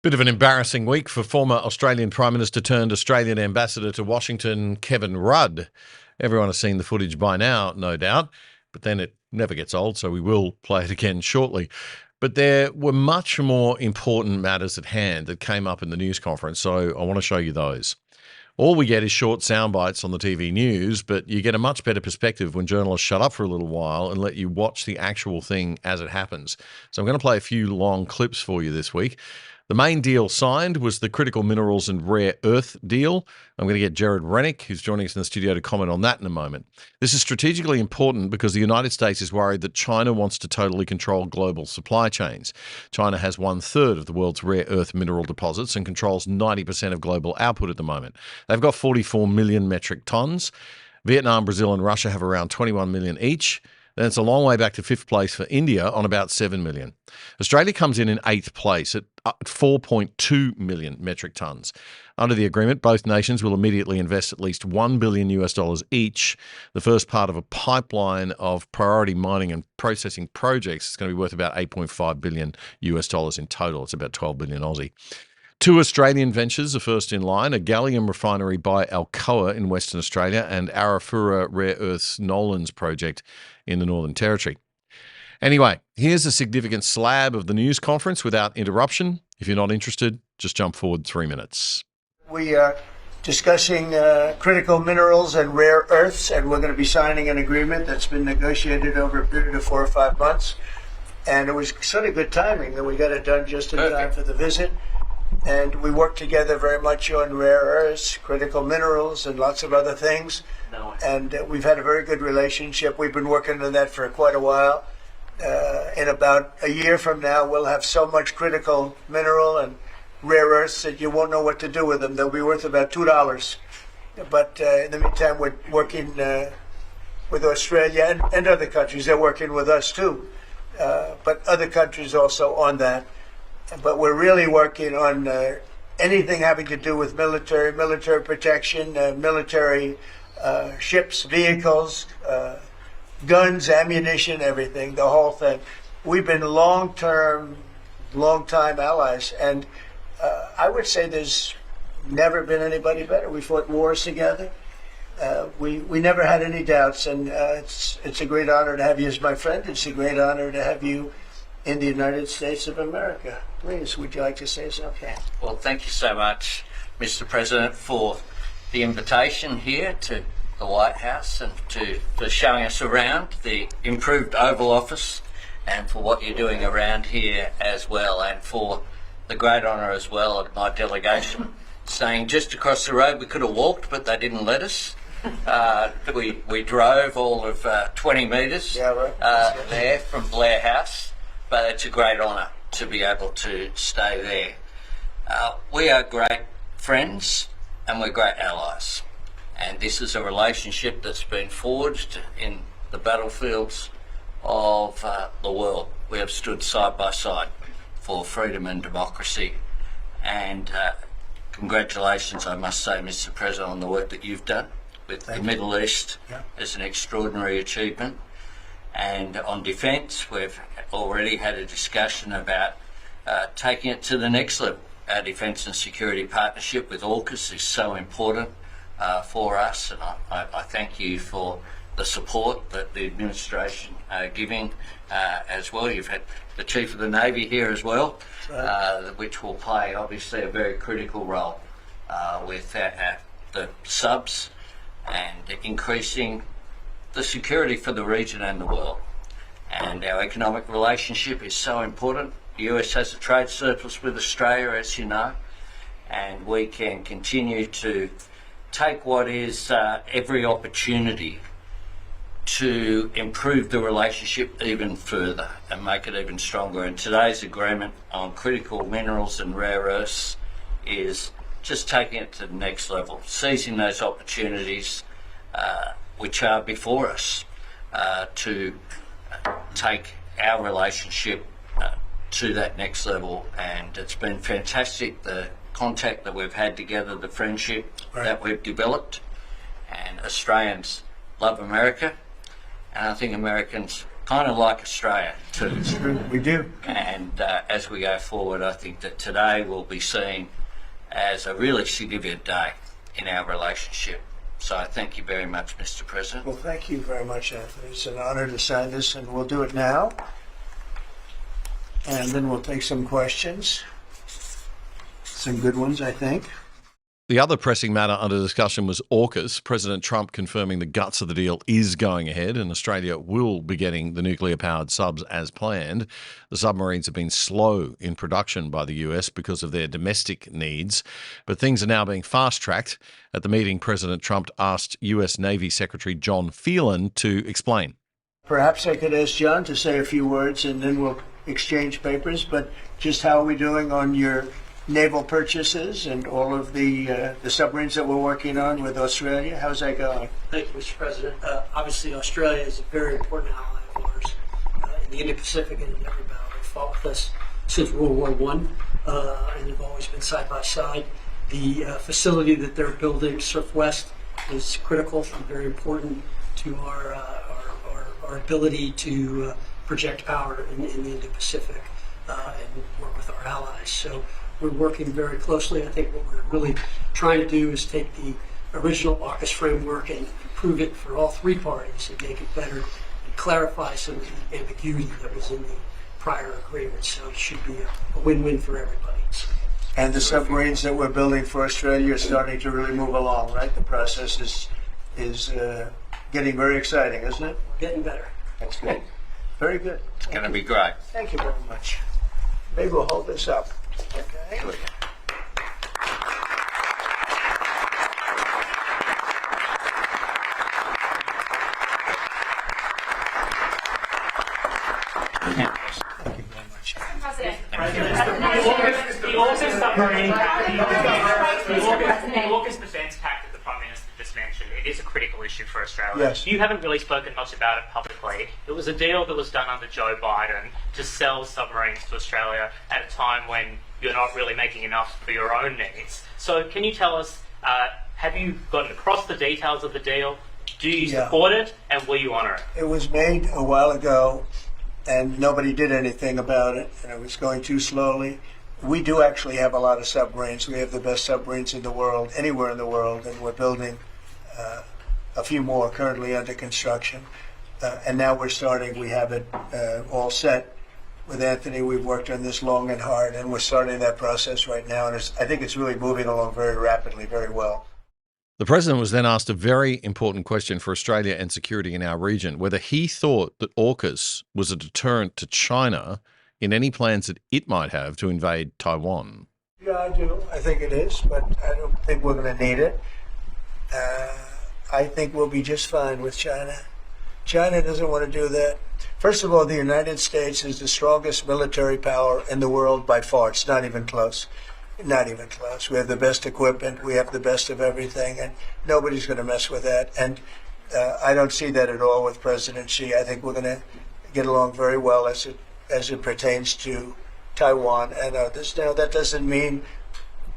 Bit of an embarrassing week for former Australian Prime Minister turned Australian Ambassador to Washington, Kevin Rudd. Everyone has seen the footage by now, no doubt, but then it never gets old, so we will play it again shortly. But there were much more important matters at hand that came up in the news conference, so I want to show you those. All we get is short sound bites on the TV news, but you get a much better perspective when journalists shut up for a little while and let you watch the actual thing as it happens. So I'm going to play a few long clips for you this week. The main deal signed was the critical minerals and rare earth deal. I'm going to get Gerard Rennick, who's joining us in the studio, to comment on that in a moment. This is strategically important because the United States is worried that China wants to totally control global supply chains. China has 1/3 of the world's rare earth mineral deposits and controls 90% of global output at the moment. They've got 44 million metric tons. Vietnam, Brazil and Russia have around 21 million each. Then it's a long way back to fifth place for India on about 7 million. Australia comes in eighth place at 4.2 million metric tons. Under the agreement, both nations will immediately invest at least $1 billion each. The first part of a pipeline of priority mining and processing projects is going to be worth about $8.5 billion in total. It's about 12 billion Aussie. Two Australian ventures are first in line, a gallium refinery by Alcoa in Western Australia and Arafura Rare Earths Nolans project in the Northern Territory. Anyway, here's a significant slab of the news conference without interruption. If you're not interested, just jump forward 3 minutes. We are discussing critical minerals and rare earths, and we're going to be signing an agreement that's been negotiated over a period of 4 or 5 months. And it was sort of good timing that we got it done just in time for the visit. And we work together very much on rare earths, critical minerals, and lots of other things. And we've had a very good relationship. We've been working on that for quite a while. In about a year from now, we'll have so much critical mineral and rare earths that you won't know what to do with them. They'll be worth about $2. But in the meantime, we're working with Australia and other countries. They're working with us too, but other countries also on that. But we're really working on anything having to do with military protection, military ships, vehicles, guns, ammunition, everything, the whole thing. We've been long-time allies, and I would say there's never been anybody better. We fought wars together. We never had any doubts, and it's a great honor to have you as my friend. It's a great honor to have you in the United States of America. Please, would you like to say something? Well, thank you so much, Mr. President, for the invitation here to the White House and for showing us around the improved Oval Office and for what you're doing around here as well, and for the great honour as well of my delegation staying just across the road. We could have walked, but they didn't let us. We drove all of 20 metres there from Blair House, but it's a great honour to be able to stay there. We are great friends and we're great allies, and this is a relationship that's been forged in the battlefields of the world. We have stood side by side for freedom and democracy, and congratulations, I must say, Mr. President, on the work that you've done with the Middle East. It's an extraordinary achievement. And on defence, we've already had a discussion about taking it to the next level. Our defence and security partnership with AUKUS is so important for us, and I thank you for the support that the administration are giving as well. You've had the Chief of the Navy here as well, which will play obviously a very critical role with the subs and increasing the security for the region and the world. And our economic relationship is so important. The US has a trade surplus with Australia, as you know, and we can continue to take what is every opportunity to improve the relationship even further and make it even stronger. And today's agreement on critical minerals and rare earths is just taking it to the next level, seizing those opportunities which are before us to take our relationship to that next level. And it's been fantastic, the contact that we've had together, the friendship that we've developed. And Australians love America, and I think Americans kind of like Australia too. We do. And as we go forward, I think that today will be seen as a really significant day in our relationship. So I thank you very much, Mr. President. Well, thank you very much, Anthony. It's an honor to sign this, and we'll do it now. And then we'll take some questions. Some good ones, I think. The other pressing matter under discussion was AUKUS. President Trump confirming the guts of the deal is going ahead and Australia will be getting the nuclear-powered subs as planned. The submarines have been slow in production by the US because of their domestic needs, but things are now being fast-tracked. At the meeting, President Trump asked US Navy Secretary John Phelan to explain. Perhaps I could ask John to say a few words and then we'll exchange papers, but just how are we doing on your naval purchases and all of the submarines that we're working on with Australia? How's that going? Thank you, Mr. President. Obviously, Australia is a very important ally of ours in the Indo-Pacific and in every battle. They fought with us since World War I and have always been side by side. The facility that they're building, Surf West, is critical and very important to our ability to project power in the Indo-Pacific and work with our allies. So we're working very closely. I think what we're really trying to do is take the original AUKUS framework and improve it for all three parties and make it better and clarify some of the ambiguity that was in the prior agreement. So it should be a win-win for everybody. And the submarines that we're building for Australia are starting to really move along, right? The process is getting very exciting, isn't it? We're getting better. That's good. Very good. It's going to be great. Thank you very much. Maybe we'll hold this up. Okay. Good. Thank you very much. The AUKUS defence pact that the Prime Minister just mentioned, it is a critical issue for Australia. Yes. You haven't really spoken much about it publicly. It was a deal that was done under Joe Biden to sell submarines to Australia at a time when you're not really making enough for your own needs. So can you tell us, have you gotten across the details of the deal? Do you support it, and will you honour it? It was made a while ago, and nobody did anything about it, and it was going too slowly. We do actually have a lot of submarines. We have the best submarines in the world, anywhere in the world, and we're building a few more currently under construction. And now we're starting, we have it all set. With Anthony, we've worked on this long and hard, and we're starting that process right now, and I think it's really moving along very rapidly, very well. The president was then asked a very important question for Australia and security in our region, whether he thought that AUKUS was a deterrent to China in any plans that it might have to invade Taiwan. Yeah, I do. I think it is, but I don't think we're going to need it. I think we'll be just fine with China. China doesn't want to do that. First of all, the United States is the strongest military power in the world by far. It's not even close. Not even close. We have the best equipment. We have the best of everything, and nobody's going to mess with that. And I don't see that at all with President Xi. I think we're going to get along very well as it pertains to Taiwan and others. Now, that doesn't mean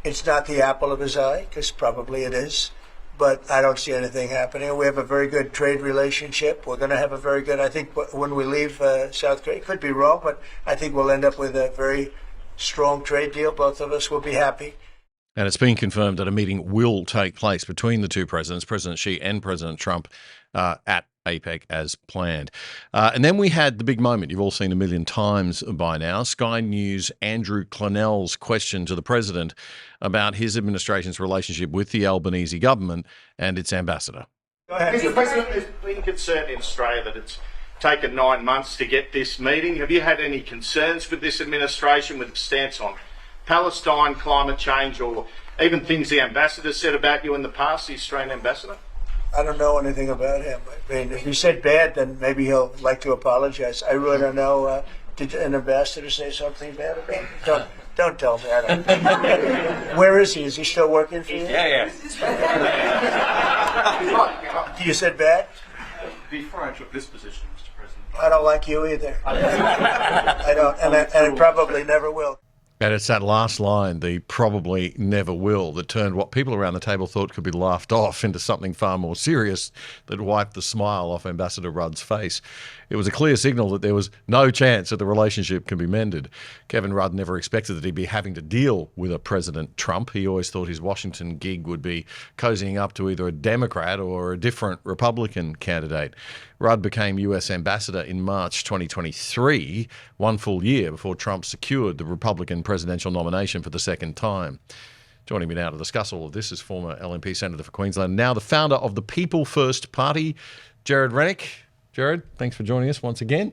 it's not the apple of his eye, because probably it is. But I don't see anything happening. We have a very good trade relationship. We're going to have a very good, I think, when we leave South Korea, could be wrong, but I think we'll end up with a very strong trade deal. Both of us will be happy. And it's been confirmed that a meeting will take place between the two presidents, President Xi and President Trump, at APEC as planned. And then we had the big moment you've all seen a million times by now, Sky News' Andrew Clennell's question to the president about his administration's relationship with the Albanese government and its ambassador. Go ahead. Mr. President, there's been concern in Australia that it's taken 9 months to get this meeting. Have you had any concerns with this administration, with its stance on Palestine, climate change, or even things the ambassador said about you in the past, the Australian ambassador? I don't know anything about him. I mean, if he said bad, then maybe he'll like to apologize. I really don't know. Did an ambassador say something bad about him? Don't tell me. I don't. Where is he? Is he still working for you? Yeah. You said bad? Before I took this position, Mr. President, I don't like you either. I don't, and I probably never will. And it's that last line, the probably never will, that turned what people around the table thought could be laughed off into something far more serious that wiped the smile off Ambassador Rudd's face. It was a clear signal that there was no chance that the relationship can be mended. Kevin Rudd never expected that he'd be having to deal with a President Trump. He always thought his Washington gig would be cozying up to either a Democrat or a different Republican candidate. Rudd became US ambassador in March 2023, 1 full year before Trump secured the Republican presidential nomination for the second time. Joining me now to discuss all of this is former LNP Senator for Queensland, now the founder of the People First Party, Gerard Rennick. Gerard, thanks for joining us once again.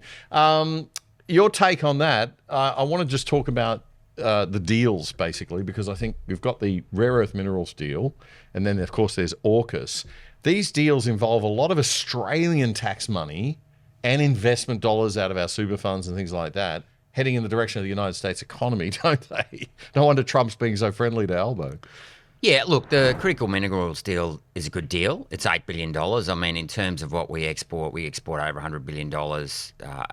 Your take on that, I want to just talk about the deals, basically, because I think we've got the rare earth minerals deal, and then, of course, there's AUKUS. These deals involve a lot of Australian tax money and investment dollars out of our super funds and things like that heading in the direction of the United States economy, don't they? No wonder Trump's being so friendly to Albo. Yeah, look, the critical minerals deal is a good deal. It's $8 billion. I mean, in terms of what we export over $100 billion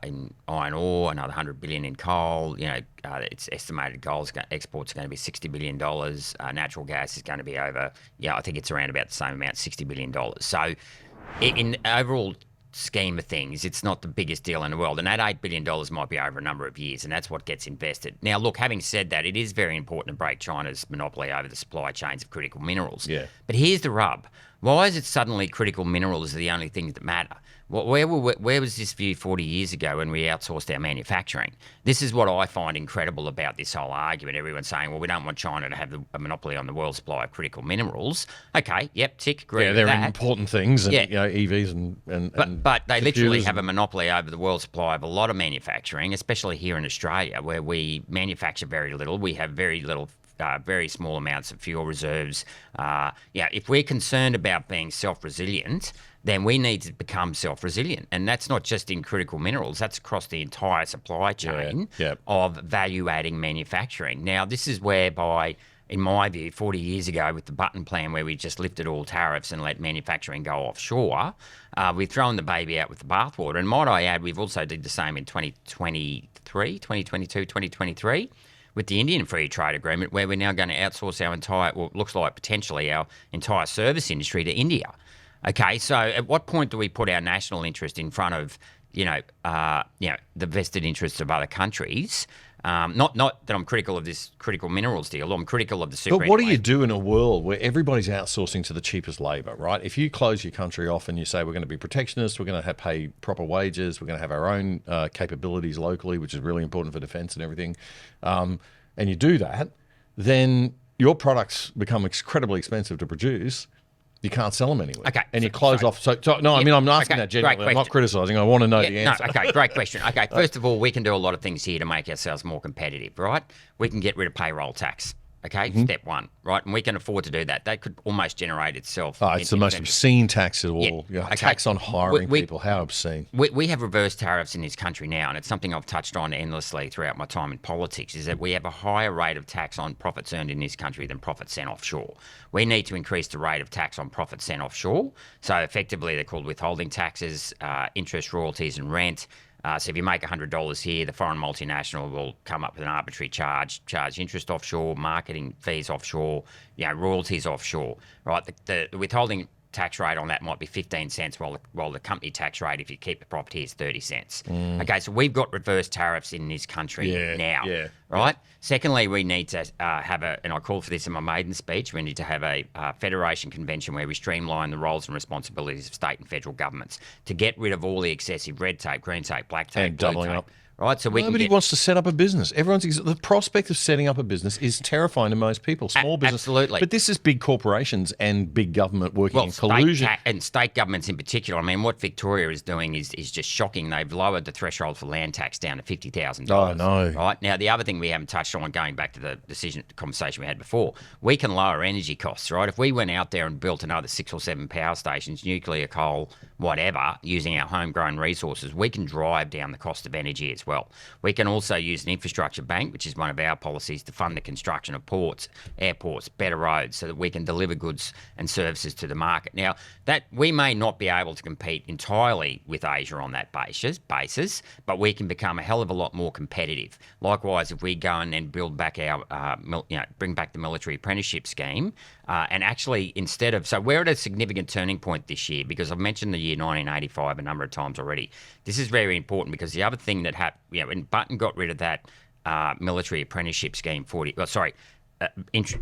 in iron ore, another $100 billion in coal. You know, it's estimated exports are going to be $60 billion. Natural gas is going to be over, I think it's around about the same amount, $60 billion. So in overall scheme of things, it's not the biggest deal in the world. And that $8 billion might be over a number of years, and that's what gets invested. Now, look, having said that, it is very important to break China's monopoly over the supply chains of critical minerals. Yeah. But here's the rub. Why is it suddenly critical minerals are the only things that matter? Where was this view 40 years ago when we outsourced our manufacturing? This is what I find incredible about this whole argument. Everyone's saying, well, we don't want China to have a monopoly on the world supply of critical minerals. Okay, yep, tick, agree with that. Yeah, they're important things, and EVs But they literally have a monopoly over the world supply of a lot of manufacturing, especially here in Australia, where we manufacture very little. We have very little very small amounts of fuel reserves. If we're concerned about being self-resilient, then we need to become self-resilient. And that's not just in critical minerals, that's across the entire supply chain of value-adding manufacturing. Now, this is whereby, in my view, 40 years ago with the Button Plan, where we just lifted all tariffs and let manufacturing go offshore, we've thrown the baby out with the bathwater. And might I add, we've also did the same in 2023 with the Indian Free Trade Agreement, where we're now going to outsource our entire, well, it looks like potentially our entire service industry to India. Okay, so at what point do we put our national interest in front of, the vested interests of other countries? Not that I'm critical of this critical minerals deal. I'm critical of the super. But what do you do in a world where everybody's outsourcing to the cheapest labour, right? If you close your country off and you say we're going to be protectionist, we're going to pay proper wages, we're going to have our own capabilities locally, which is really important for defence and everything, and you do that, then your products become incredibly expensive to produce. You can't sell them anywhere. Okay. And you close off. So I mean, I'm asking that genuinely. I'm not criticising. I want to know the answer. No, okay, great question. Okay, first of all, we can do a lot of things here to make ourselves more competitive, right? We can get rid of payroll tax. Okay, step one, right? And we can afford to do that. That could almost generate itself. Oh, it's the most obscene tax of all. Yeah. Tax on hiring people. How obscene. We have reverse tariffs in this country now, and it's something I've touched on endlessly throughout my time in politics, is that we have a higher rate of tax on profits earned in this country than profits sent offshore. We need to increase the rate of tax on profits sent offshore. So effectively, they're called withholding taxes, interest, royalties, and rent. So if you make $100 here, the foreign multinational will come up with an arbitrary charge interest offshore, marketing fees offshore, royalties offshore, right? The withholding tax rate on that might be 15 cents, while the company tax rate, if you keep the property, is 30 cents. Okay, so we've got reverse tariffs in this country now, right? Secondly, we need to have and I called for this in my maiden speech, we need to have a federation convention where we streamline the roles and responsibilities of state and federal governments to get rid of all the excessive red tape, green tape, black tape, and doubling up. Right, so nobody wants to set up a business. The prospect of setting up a business is terrifying to most people. Small business, absolutely. But this is big corporations and big government working in collusion. And state governments in particular. I mean, what Victoria is doing is just shocking. They've lowered the threshold for land tax down to $50,000. Oh no! Right now, the other thing we haven't touched on, going back to the conversation we had before, we can lower energy costs. Right, if we went out there and built another 6 or 7 power stations, nuclear, coal, whatever, using our homegrown resources, we can drive down the cost of energy as as well. We can also use an infrastructure bank, which is one of our policies, to fund the construction of ports, airports, better roads, so that we can deliver goods and services to the market. Now, that we may not be able to compete entirely with Asia on that basis, but we can become a hell of a lot more competitive. Likewise, if we go and then build back our, bring back the military apprenticeship scheme, and actually so we're at a significant turning point this year, because I've mentioned the year 1985 a number of times already. This is very important, because the other thing that happened, when Button got rid of that military apprenticeship scheme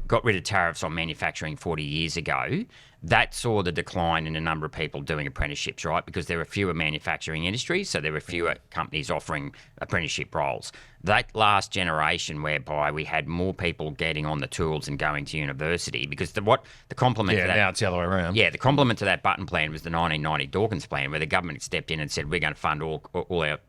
got rid of tariffs on manufacturing 40 years ago, that saw the decline in the number of people doing apprenticeships, right? Because there were fewer manufacturing industries, so there were fewer companies offering apprenticeship roles. That last generation, whereby we had more people getting on the tools and going to university, because the complement to that... now it's the other way around. Yeah, the complement to that Button plan was the 1990 Dawkins plan, where the government stepped in and said, we're going to fund all our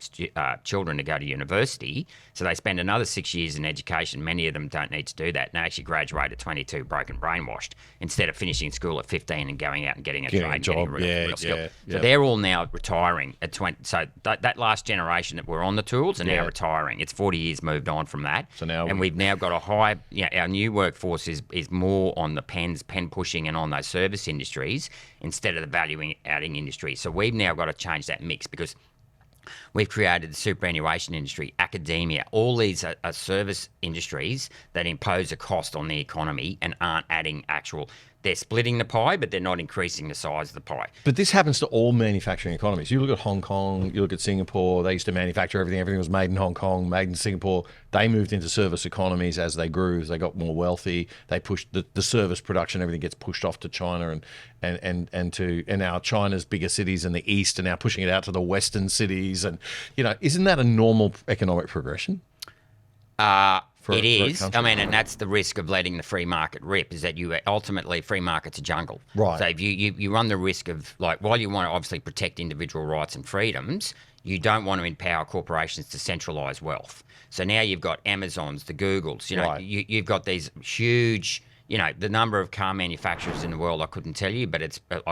children to go to university. So they spend another 6 years in education. Many of them don't need to do that. And they actually graduate at 22, broken, brainwashed, instead of finishing school at 15 and going out and getting a trade, job. getting real skill. So they're all now retiring at 20. So that last generation that were on the tools are now retiring. It's 40 years moved on from that. So now we've now got a high, our new workforce is more on the pen pushing and on those service industries instead of the value-adding industry. So we've now got to change that mix, because we've created the superannuation industry, academia. All these are service industries that impose a cost on the economy and aren't adding actual... They're splitting the pie, but they're not increasing the size of the pie. But this happens to all manufacturing economies. You look at Hong Kong, you look at Singapore, they used to manufacture everything. Everything was made in Hong Kong, made in Singapore. They moved into service economies as they grew, as they got more wealthy. They pushed the service production, everything gets pushed off to China and now China's bigger cities in the east are now pushing it out to the western cities. And, isn't that a normal economic progression? It is. I mean, and that's the risk of letting the free market rip, is that you ultimately, free market's a jungle. Right. So if you run the risk of, while you want to obviously protect individual rights and freedoms, you don't want to empower corporations to centralise wealth. So now you've got Amazons, the Googles, you've got these huge, the number of car manufacturers in the world, I couldn't tell you, but I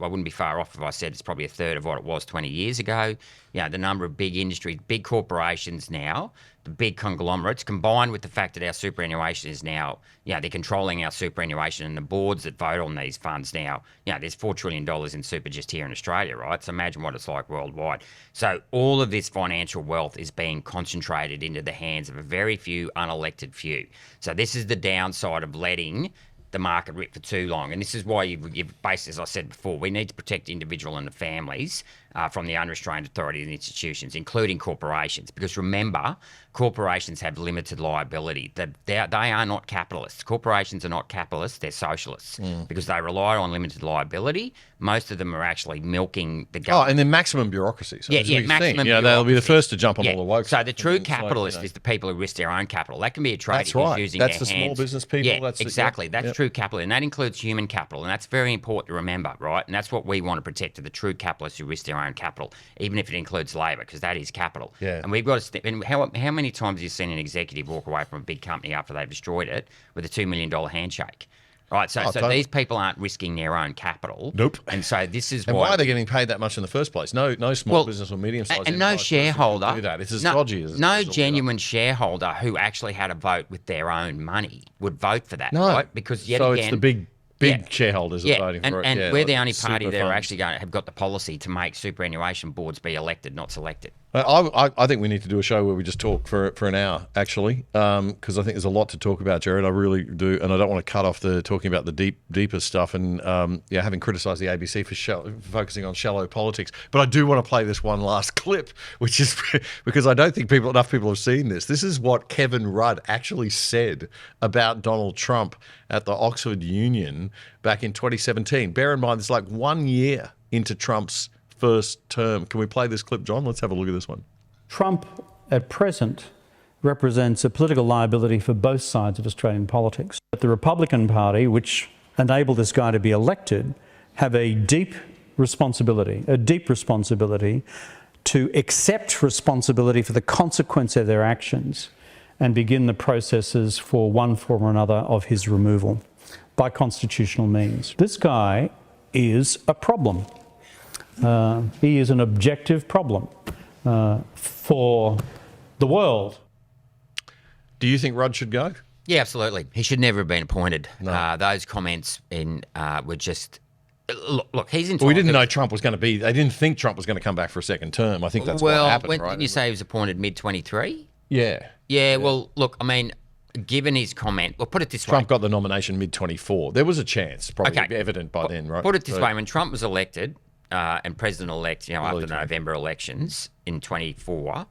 wouldn't be far off if I said it's probably a third of what it was 20 years ago. The number of big industries, big corporations now, the big conglomerates, combined with the fact that our superannuation is now, they're controlling our superannuation, and the boards that vote on these funds now, there's $4 trillion in super just here in Australia, right? So imagine what it's like worldwide. So all of this financial wealth is being concentrated into the hands of a very few unelected few. So this is the downside of letting the market rip for too long. And this is why you've basically, as I said before, we need to protect the individual and the families from the unrestrained authority and institutions, including corporations. Because remember, corporations have limited liability. They are not capitalists. Corporations are not capitalists, they're socialists, because they rely on limited liability. Most of them are actually milking the government. Oh, and then maximum bureaucracy. So maximum bureaucracy. They'll be the first to jump on all the woke. So the true capitalist is the people who risk their own capital. That can be a trader who's using their hands. That's the small business people. Yeah, exactly. That's true capital, and that includes human capital, and that's very important to remember, right? And that's what we want to protect, are the true capitalists who risk their own capital, even if it includes labour, because that is capital. Yeah. And we've got to step in. How many times have you seen an executive walk away from a big company after they've destroyed it with a $2 million handshake? Right, so these people aren't risking their own capital. Nope. And so this is why are they getting paid that much in the first place? No small business or medium-sized and no shareholder do that. It's as dodgy as no genuine shareholder who actually had a vote with their own money would vote for that, right? Because it's the big shareholders are voting for it. And we're the only party that are actually have got the policy to make superannuation boards be elected, not selected. I think we need to do a show where we just talk for an hour, actually, because I think there's a lot to talk about, Gerard. I really do, and I don't want to cut off talking about the deeper stuff and having criticised the ABC for focusing on shallow politics. But I do want to play this one last clip, which is because I don't think enough people have seen this. This is what Kevin Rudd actually said about Donald Trump at the Oxford Union back in 2017. Bear in mind, it's like 1 year into Trump's first term. Can we play this clip, John? Let's have a look at this one. Trump, at present, represents a political liability for both sides of Australian politics. But the Republican Party, which enabled this guy to be elected, have a deep responsibility to accept responsibility for the consequence of their actions and begin the processes for one form or another of his removal by constitutional means. This guy is a problem. He is an objective problem. for the world. Do you think Rudd should go? Yeah, absolutely. He should never have been appointed. Those comments were just... Look, he's entitled... Well, we didn't know Trump was going to be... They didn't think Trump was going to come back for a second term. I think that's what happened, right? Didn't you say he was appointed mid-23? Yeah. Yeah, well, look, I mean, given his comment... Well, put it this way. Trump got the nomination mid-24. There was a chance, probably evident by then, right? Put it this way. When Trump was elected and president-elect, after the November elections in 24,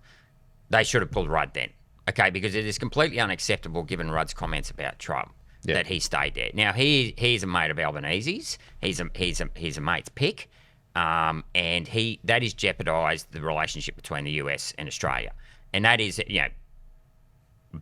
they should have pulled Rudd then. Okay, because it is completely unacceptable, given Rudd's comments about Trump, that he stayed there. Now he's a mate of Albanese's. He's a mate's pick, and that has jeopardised the relationship between the US and Australia. And that is,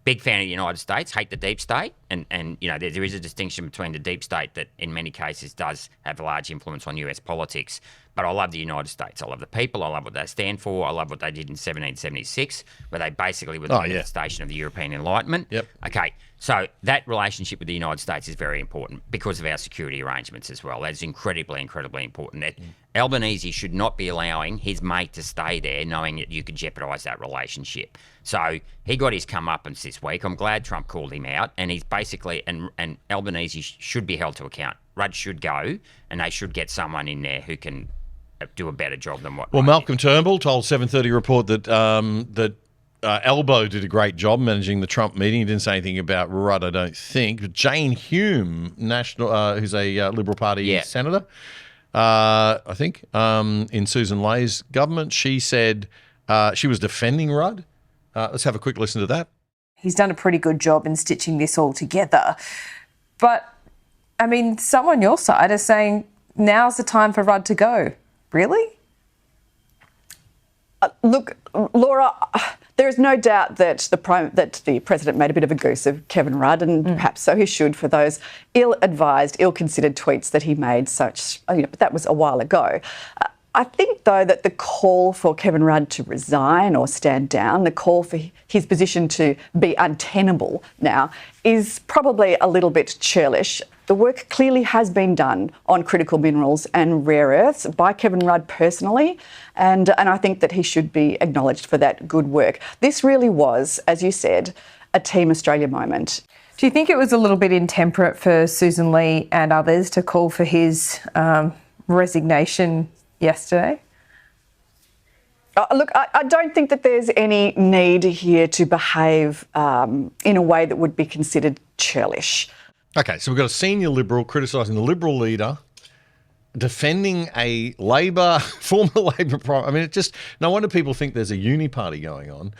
big fan of the United States, hate the deep state, and there is a distinction between the deep state that in many cases does have a large influence on US politics. But I love the United States. I love the people. I love what they stand for. I love what they did in 1776, where they basically were the manifestation of the European Enlightenment. Yep. Okay, so that relationship with the United States is very important because of our security arrangements as well. That's incredibly, incredibly important. That Albanese should not be allowing his mate to stay there knowing that you could jeopardise that relationship. So he got his comeuppance this week. I'm glad Trump called him out, and he's basically, and Albanese should be held to account. Rudd should go, and they should get someone in there who can do a better job than what. Well, Malcolm Turnbull told 7:30 Report that Albo did a great job managing the Trump meeting. He didn't say anything about Rudd, I don't think. But Jane Hume, who's a Liberal Party senator, I think, in Susan Lay's government, she said she was defending Rudd. Let's have a quick listen to that. He's done a pretty good job in stitching this all together. But, I mean, some on your side are saying now's the time for Rudd to go. Really? Look, Laura, there is no doubt that the President made a bit of a goose of Kevin Rudd, and perhaps so he should for those ill-advised, ill-considered tweets that he made, but that was a while ago. I think, though, that the call for Kevin Rudd to resign or stand down, the call for his position to be untenable now, is probably a little bit churlish. The work clearly has been done on critical minerals and rare earths by Kevin Rudd personally, and I think that he should be acknowledged for that good work. This really was, as you said, a Team Australia moment. Do you think it was a little bit intemperate for Susan Lee and others to call for his resignation yesterday? Look, I don't think that there's any need here to behave in a way that would be considered churlish. Okay, so we've got a senior Liberal criticising the Liberal leader, defending a former Labor. I mean, it just no wonder people think there's a uni party going on,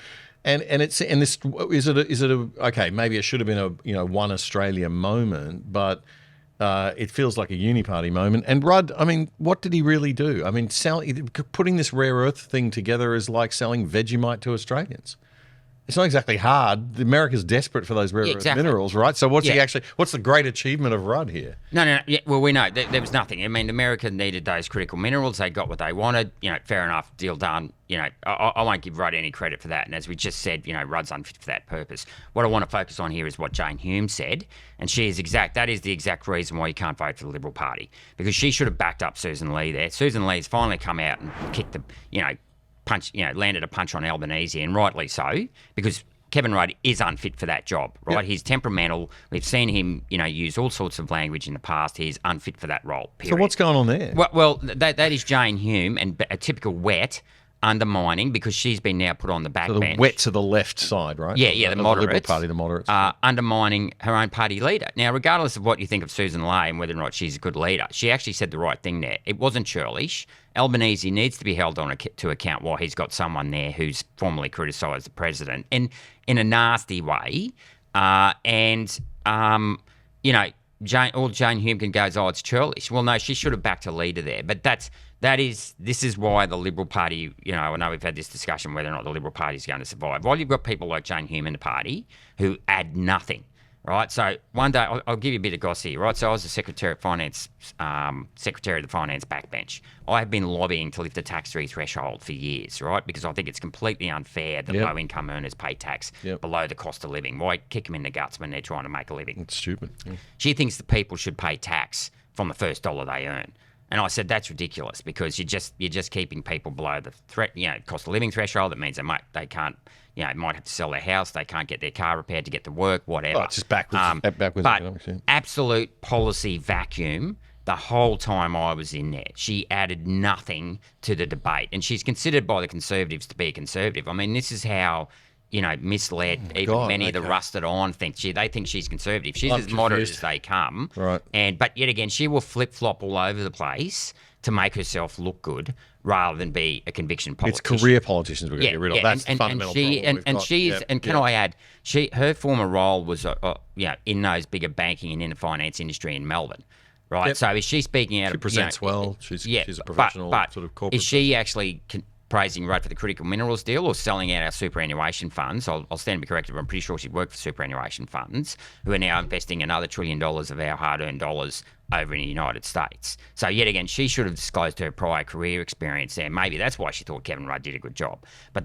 and this is it a okay? Maybe it should have been a one Australia moment, but it feels like a uni party moment. And Rudd, I mean, what did he really do? I mean, putting this rare earth thing together is like selling Vegemite to Australians. It's not exactly hard. America's desperate for those rare earth minerals, right? So what's the great achievement of Rudd here? No. Yeah, well, we know there was nothing. I mean, America needed those critical minerals. They got what they wanted. Fair enough, deal done. I won't give Rudd any credit for that. And as we just said, Rudd's unfit for that purpose. What I want to focus on here is what Jane Hume said, and that is the exact reason why you can't vote for the Liberal Party, because she should have backed up Susan Lee there. Susan Lee's finally come out and kicked the, landed a punch on Albanese, and rightly so, because Kevin Rudd is unfit for that job, right? Yep. He's temperamental. We've seen him, use all sorts of language in the past. He's unfit for that role, period. So what's going on there? Well, that is Jane Hume, and a typical wet undermining, because she's been now put on the backbench. So the wet to the left side, right? Yeah, the moderates. The Liberal Party, the moderates. Undermining her own party leader. Now, regardless of what you think of Susan Ley and whether or not she's a good leader, she actually said the right thing there. It wasn't churlish. Albanese needs to be held to account while he's got someone there who's formally criticised the president in a nasty way. Jane Hume goes, oh, it's churlish. Well, no, she should have backed a leader there. But this is why the Liberal Party, I know we've had this discussion whether or not the Liberal Party is going to survive. While you've got people like Jane Hume in the party who add nothing, right? So one day, I'll give you a bit of gossip here, right? So I was the Secretary of the Finance backbench. I have been lobbying to lift the tax-free threshold for years, right? Because I think it's completely unfair that low-income earners pay tax below the cost of living. Why kick them in the guts when they're trying to make a living? It's stupid. Yeah. She thinks the people should pay tax from the first dollar they earn. And I said, that's ridiculous because you're just keeping people below the cost of living threshold. That means they can't, might have to sell their house. They can't get their car repaired to get to work, whatever. Oh, it's just backwards But economics, yeah. absolute policy vacuum the whole time I was in there. She added nothing to the debate. And she's considered by the Conservatives to be a Conservative. I mean, this is how, misled many of the rusted on think. They think she's Conservative. She's as moderate as they come. Right. But yet again, she will flip-flop all over the place to make herself look good rather than be a conviction politician. It's career politicians we're going to get rid of. That's the fundamental problem. Can I add, her former role was, in those bigger banking and in the finance industry in Melbourne, right? Yep. So is she speaking out? She presents well. She's a professional but sort of corporate. Is she actually praising Rudd for the critical minerals deal or selling out our superannuation funds? I'll stand to be corrected, but I'm pretty sure she worked for superannuation funds who are now investing another $1 trillion of our hard-earned dollars over in the United States. So yet again, she should have disclosed her prior career experience there. Maybe that's why she thought Kevin Rudd did a good job. But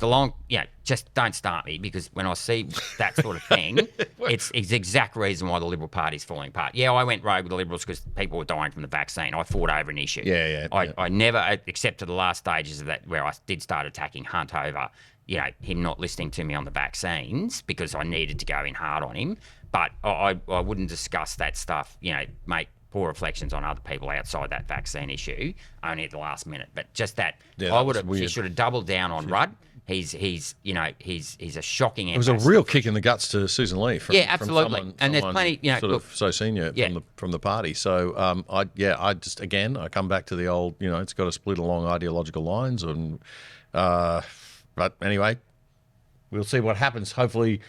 just don't start me, because when I see that sort of thing, it's the exact reason why the Liberal Party's falling apart. Yeah, I went rogue with the Liberals because people were dying from the vaccine. I fought over an issue. I never, except to the last stages of that, where I did start attacking Hunt over, him not listening to me on the vaccines because I needed to go in hard on him. But I wouldn't discuss that stuff, make poor reflections on other people outside that vaccine issue only at the last minute. But just that, she should have doubled down on Rudd. He's a shocking. It was a real kick in the guts to Susan Lee. Absolutely. From and there's plenty, so senior from the party. So I come back to the old, it's got to split along ideological lines, and but anyway, we'll see what happens. Hopefully,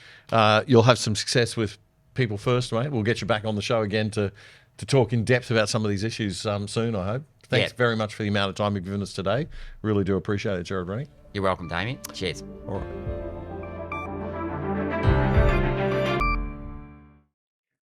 you'll have some success with People First, mate. We'll get you back on the show again to talk in depth about some of these issues soon, I hope. Thanks very much for the amount of time you've given us today. Really do appreciate it, Gerard Rennick. You're welcome, Damian. Cheers. All right.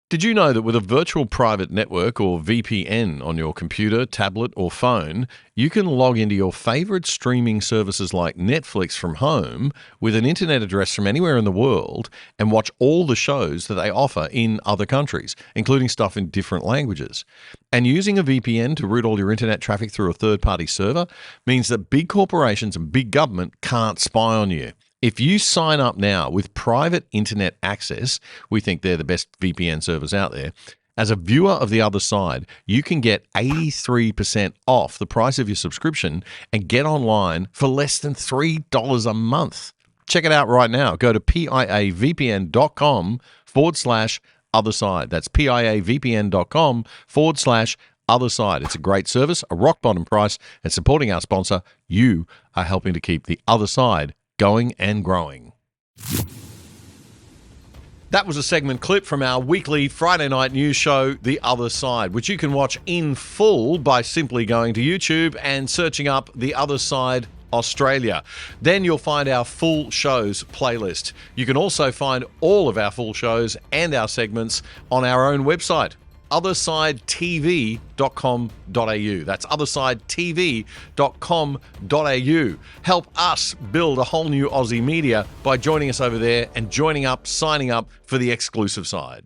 Did you know that with a virtual private network, or VPN, on your computer, tablet or phone, you can log into your favourite streaming services like Netflix from home with an internet address from anywhere in the world and watch all the shows that they offer in other countries, including stuff in different languages? And using a VPN to route all your internet traffic through a third-party server means that big corporations and big government can't spy on you. If you sign up now with private internet access, we think they're the best VPN servers out there. As a viewer of The Other Side, you can get 83% off the price of your subscription and get online for less than $3 a month. Check it out right now. Go to piavpn.com/otherside. That's piavpn.com/otherside. It's a great service, a rock bottom price, and supporting our sponsor, you are helping to keep The Other Side going and growing. That was a segment clip from our weekly Friday night news show, The Other Side, which you can watch in full by simply going to YouTube and searching up The Other Side Australia. Then you'll find our full shows playlist. You can also find all of our full shows and our segments on our own website, othersidetv.com.au. That's othersidetv.com.au. Help us build a whole new Aussie media by joining us over there and signing up for the exclusive side.